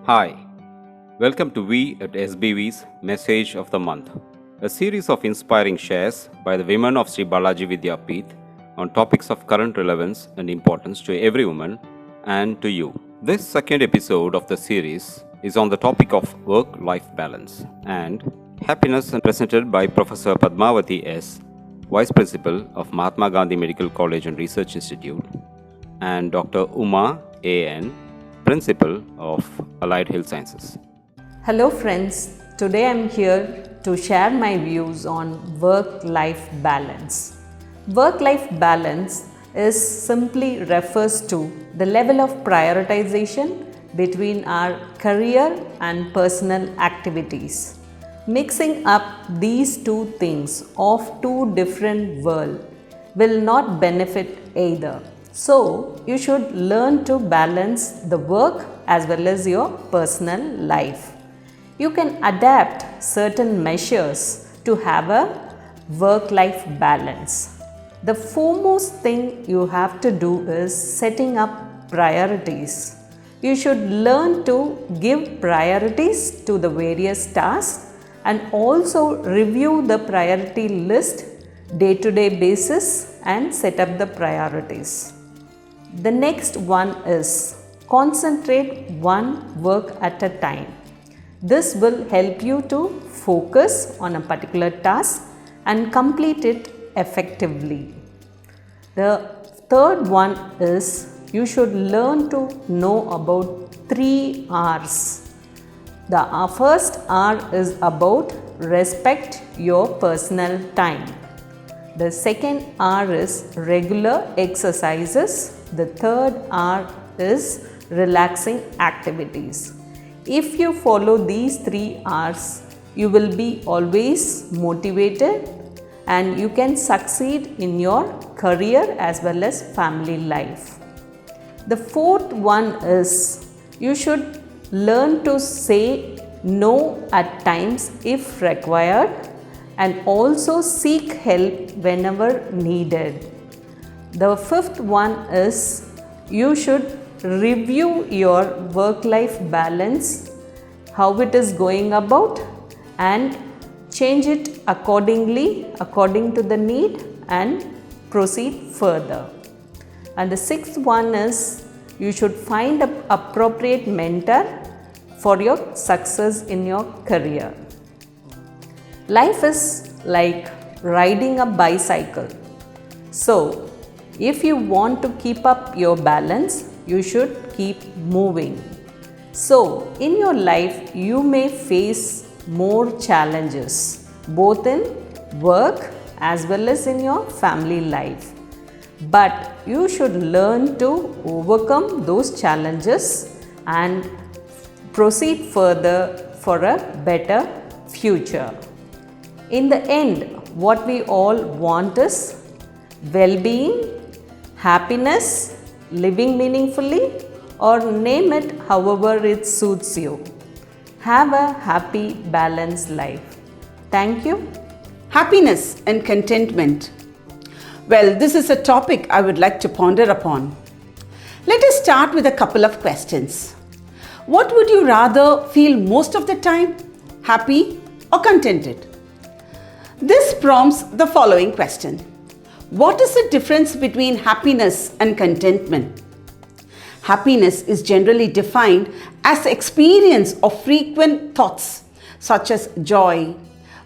Hi, welcome to We at SBV's Message of the Month, a series of inspiring shares by the women of Sri Balaji Vidya Peeth on topics of current relevance and importance to every woman and to you. This second episode of the series is on the topic of work-life balance and happiness, and presented by Professor Padmavati S., Vice Principal of Mahatma Gandhi Medical College and Research Institute, and Dr. Uma A.N., Principal of Allied Health Sciences. Hello friends, today I am here to share my views on work-life balance. Work-life balance is simply refers to the level of prioritization between our career and personal activities. Mixing up these two things of two different worlds will not benefit either. So, you should learn to balance the work as well as your personal life. You can adapt certain measures to have a work-life balance. The foremost thing you have to do is setting up priorities. You should learn to give priorities to the various tasks and also review the priority list day-to-day basis and set up the priorities. The next one is concentrate one work at a time. This will help you to focus on a particular task and complete it effectively. The third one is you should learn to know about 3 R's. The first R is about respect your personal time. The second R is regular exercises. The third R is relaxing activities. If you follow these 3 R's, you will be always motivated and you can succeed in your career as well as family life. The fourth one is you should learn to say no at times if required and also seek help whenever needed. The fifth one is you should review your work-life balance, how it is going about, and change it accordingly, according to the need, and proceed further. And the sixth one is you should find an appropriate mentor for your success in your career. Life is like riding a bicycle. So, if you want to keep up your balance, you should keep moving. So, in your life, you may face more challenges, both in work as well as in your family life. But you should learn to overcome those challenges and proceed further for a better future. In the end, what we all want is well-being, happiness, living meaningfully, or name it however it suits you. Have a happy, balanced life. Thank you. Happiness and contentment. Well, this is a topic I would like to ponder upon. Let us start with a couple of questions. What would you rather feel most of the time? Happy or contented? This prompts the following question. What is the difference between happiness and contentment? Happiness is generally defined as the experience of frequent thoughts such as joy,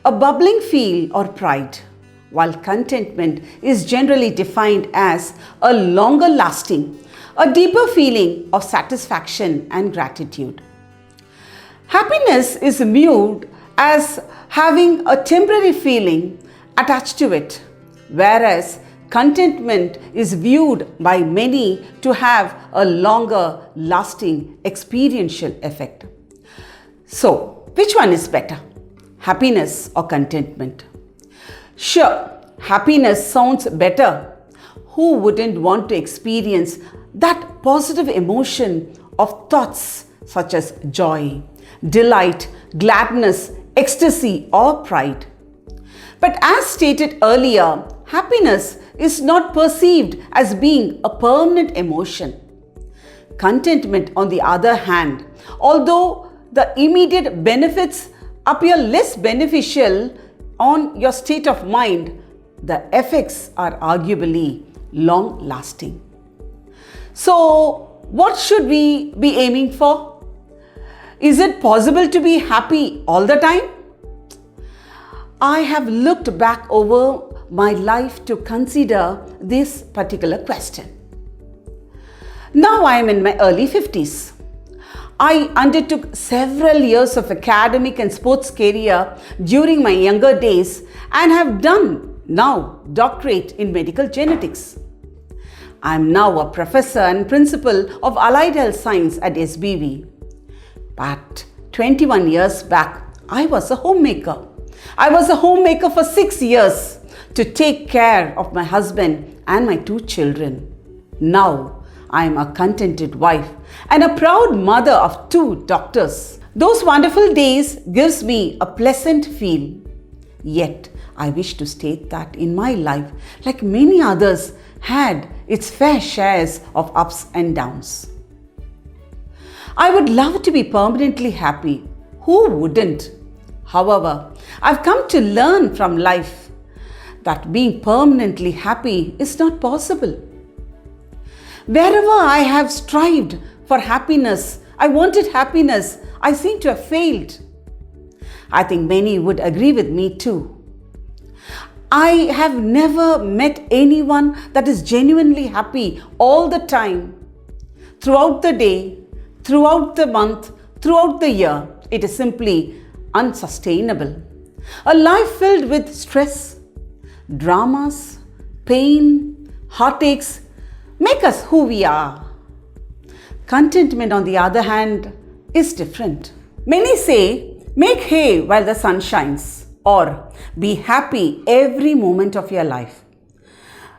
a bubbling feel or pride, while contentment is generally defined as a longer lasting, a deeper feeling of satisfaction and gratitude. Happiness is viewed as having a temporary feeling attached to it, whereas contentment is viewed by many to have a longer lasting experiential effect. So, which one is better? Happiness or contentment? Sure, happiness sounds better. Who wouldn't want to experience that positive emotion of thoughts such as joy, delight, gladness, ecstasy, or pride? But as stated earlier, happiness is not perceived as being a permanent emotion. Contentment, on the other hand, although the immediate benefits appear less beneficial on your state of mind, the effects are arguably long lasting. So, what should we be aiming for? Is it possible to be happy all the time? I have looked back over my life to consider this particular question. Now I am in my early 50s. I undertook several years of academic and sports career during my younger days and have done now doctorate in medical genetics. I am now a professor and principal of allied health science at SBV. But 21 years back, I was a homemaker. I was a homemaker for 6 years to take care of my husband and my 2 children. Now, I am a contented wife and a proud mother of 2 daughters. Those wonderful days gives me a pleasant feel. Yet, I wish to state that in my life, like many others, had its fair shares of ups and downs. I would love to be permanently happy. Who wouldn't? However, I've come to learn from life that being permanently happy is not possible. Wherever I have strived for happiness, I wanted happiness, I seem to have failed. I think many would agree with me too. I have never met anyone that is genuinely happy all the time. Throughout the day, throughout the month, throughout the year, it is simply unsustainable. A life filled with stress, dramas, pain, heartaches, make us who we are. Contentment, on the other hand, is different. Many say, make hay while the sun shines, or be happy every moment of your life.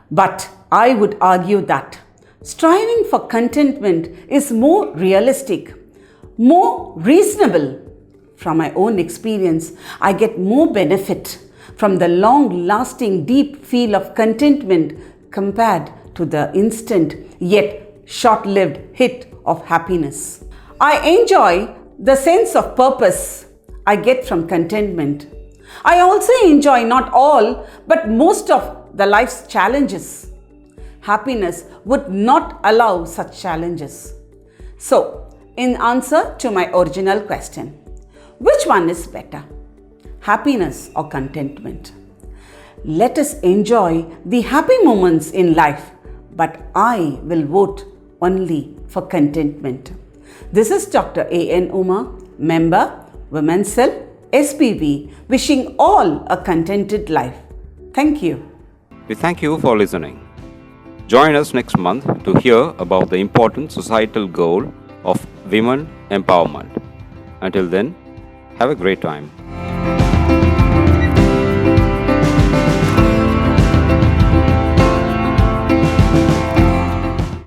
But I would argue that striving for contentment is more realistic, more reasonable. From my own experience, I get more benefit from the long-lasting deep feel of contentment compared to the instant yet short-lived hit of happiness. I enjoy the sense of purpose I get from contentment. I also enjoy not all but most of the life's challenges. Happiness would not allow such challenges. So, in answer to my original question, which one is better? Happiness or contentment? Let us enjoy the happy moments in life, but I will vote only for contentment. This is Dr. A.N. Uma, member, Women's Cell, SPV, wishing all a contented life. Thank you. We thank you for listening. Join us next month to hear about the important societal goal of women empowerment. Until then, have a great time.